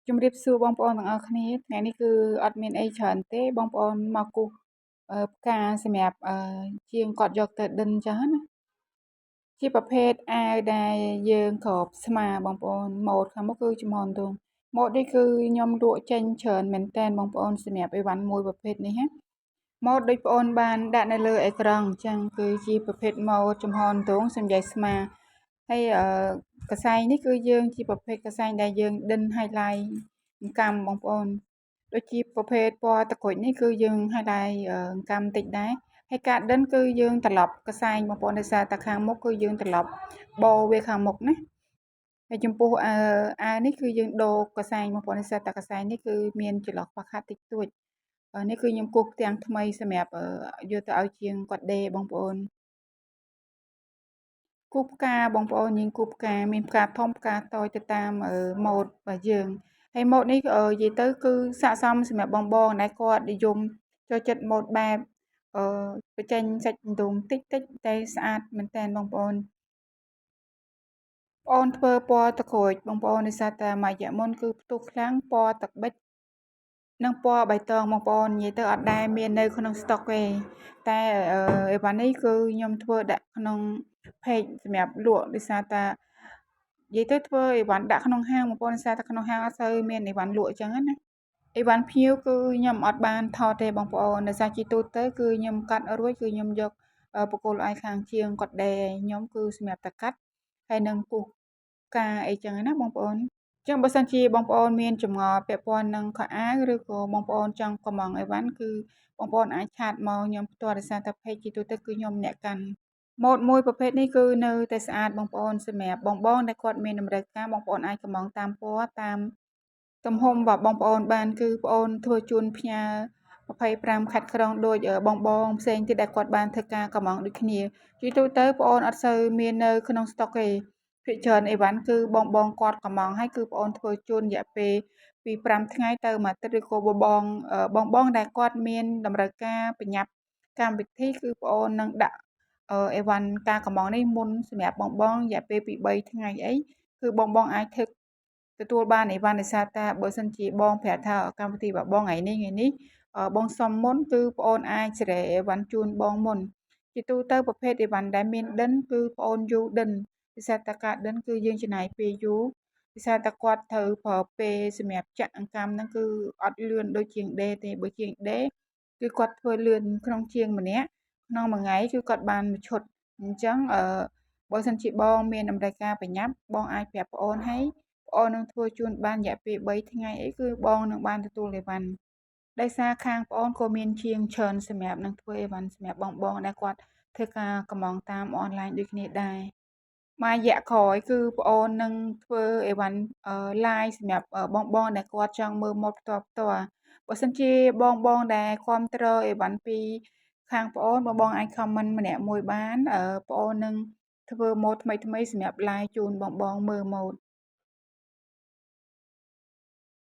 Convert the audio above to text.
ជំរាបសួរបងប្អូនទាំងអស់គ្នាថ្ងៃនេះគឺអត់មានអីច្រើនទេបងប្អូនមកគូសផ្កាសម្រាប់ជាងគាត់យកទៅដិនចឹងណាជាប្រភេទអាវដែលយើងគ្របស្មាបងប្អូនម៉ូដខាងមុខគឺចំហនទងម៉ូដនេះគឺខ្ញុំលក់ចេញច្រើនមែនតើបងប្អូនសម្រាប់អីវ៉ាន់មួយប្រភេទនេះណាម៉ូដដូចបងប្អូនបានដាក់នៅលើអេក្រង់អញ្ចឹងគឺជាប្រភេទម៉ូដចំហនទងសម្រាប់ស្មាហើយកសែងនេះគឺយើងជាប្រភេទកសែងដែលយើងដិន highlight កម្មបងប្អូនដូចជាប្រភេទពណ៌តក្រូចនេះគឺយើង highlight កម្មតិចដែរហើយការដិនគឺយើងត្រឡប់កសែងបងប្អូនដោយសារតែខាងមុខគឺយើងត្រឡប់បោវាខាងមុខណាហើយចំពោះអាវនេះគឺយើងដូរកសែងបងប្អូនដោយសារតែកសែងនេះគឺមានចន្លោះខ្វះខាតតិចតួចនេះគឺខ្ញុំគូសផ្ទាំងថ្មីសម្រាប់យកទៅឲ្យជាងគាត់ដេរបងប្អូនគូសផ្កាបងប្អូនយើងគូសផ្កាមានផ្កាធំផ្កាតូចទៅតាមម៉ូដរបស់យើងហើយម៉ូដនេះនិយាយទៅគឺស័ក្តិសមសម្រាប់បងដែលគាត់និយមចូលចិត្តម៉ូដបែបបញ្ចេញសាច់ដុំតិចតិចតែស្អាតមែនតើបងប្អូនបងធ្វើពណ៌ទឹកក្រូចបងប្អូនដោយសារតែមួយរយៈមុនគឺផ្ទុះខ្លាំងពណ៌ទឹកប៊ិចនិងពណ៌បៃតងបងប្អូននិយាយទៅអត់ដែលមាននៅក្នុងស្តុកទេតែអីវ៉ាន់នេះគឺខ្ញុំធ្វើដាក់ក្នុង page សម្រាប់លក់ដោយសារតែនិយាយទៅធ្វើអីវ៉ាន់ដាក់ក្នុងហាងបងប្អូនដោយសារតែក្នុងហាងអត់សូវមានអីវ៉ាន់លក់អញ្ចឹងណាអីវ៉ាន់ភ្ញៀវគឺខ្ញុំអត់បានថតទេបងប្អូនដោយសារជាទូទៅគឺខ្ញុំកាត់រួចគឺខ្ញុំយកបកគោលឲ្យខាងជាងគាត់ដេរខ្ញុំគឺសម្រាប់តែកាត់ហើយនឹងពុះការអីចឹងណាបងប្អូនចឹងបើសិនជាបងប្អូនមានចម្ងល់ពាក់ព័ន្ធនឹងខោអាវឬក៏បងប្អូនចង់កម្មង់អីវ៉ាន់គឺបងប្អូនអាចឆាតមកខ្ញុំផ្ទាល់ដោយសារតែ page ជាទូទៅគឺខ្ញុំអ្នកកាន់ម៉ូដមួយប្រភេទនេះគឺនៅតែស្អាតបងប្អូនសម្រាប់បងដែលគាត់មានតម្រូវការបងប្អូនអាចកម្មង់តាមពណ៌តាមទំហំរបស់បងប្អូនបានគឺបងប្អូនធ្វើជូនផ្ញើ25ខេត្តក្រុងដូចបងផ្សេងទៀតដែលគាត់បានធ្វើការកម្មង់ដូចគ្នាជាទូទៅបងប្អូនអត់សូវមាននៅក្នុងស្តុកទេភាគច្រើនអីវ៉ាន់គឺបងគាត់កម្មង់ហើយគឺបងប្អូនធ្វើជូនរយៈពេលពី5ថ្ងៃទៅមួយអាទិត្យឬក៏បងដែលគាត់មានតម្រូវការប្រញាប់កម្មវិធីគឺបងប្អូននឹងដាក់អីវ៉ាន់ការកម្មង់នេះមុនសម្រាប់បងរយៈពេលពី3ថ្ងៃអីគឺបងអាចទទួលបានអីវ៉ាន់ដោយសារតែបើសិនជាបងប្រាប់ថាកម្មវិធីរបស់បងថ្ងៃនេះបងសុំមុនគឺបងអូនអាចសេរីអីវ៉ាន់ជូនបងមុនជាទូទៅប្រភេទអីវ៉ាន់ដែលមានដិនគឺបងអូនយូរដិនដោយសារតែការដិនគឺយើងចំណាយពេលយូរដោយសារតែគាត់ត្រូវប្រើពេលសម្រាប់ចាក់អង្កាំហ្នឹងគឺអត់លឿនដូចជាងដេរទេបើជាងដេរគឺគាត់ធ្វើលឿនក្នុងជាងម្នាក់ក្នុងមួយថ្ងៃគឺគាត់បានមួយឈុតអញ្ចឹងបើសិនជាបងមានតម្រូវការប្រញាប់បងអាចប្រាប់បងអូនហើយបងអូននឹងធ្វើជូនបានរយៈពេល3ថ្ងៃអីគឺបងនឹងបានទទួលអីវ៉ាន់ដោយសារខាងបងអូនក៏មានជាងច្រើនសម្រាប់នឹងធ្វើអីវ៉ាន់សម្រាប់បងដែលគាត់ធ្វើការកម្មង់តាមអនឡាញដូចគ្នាដែរមួយរយៈក្រោយគឺបងអូននឹងធ្វើអីវ៉ាន់live សម្រាប់បងដែលគាត់ចង់មើលម៉ូដផ្ទាល់បើសិនជាបងដែលគ្រប់គ្រងអីវ៉ាន់ពីខាងបងអាច comment ម្នាក់មួយបានបងអូននឹងធ្វើម៉ូដថ្មីសម្រាប់ live ជូនបងមើលម៉ូដ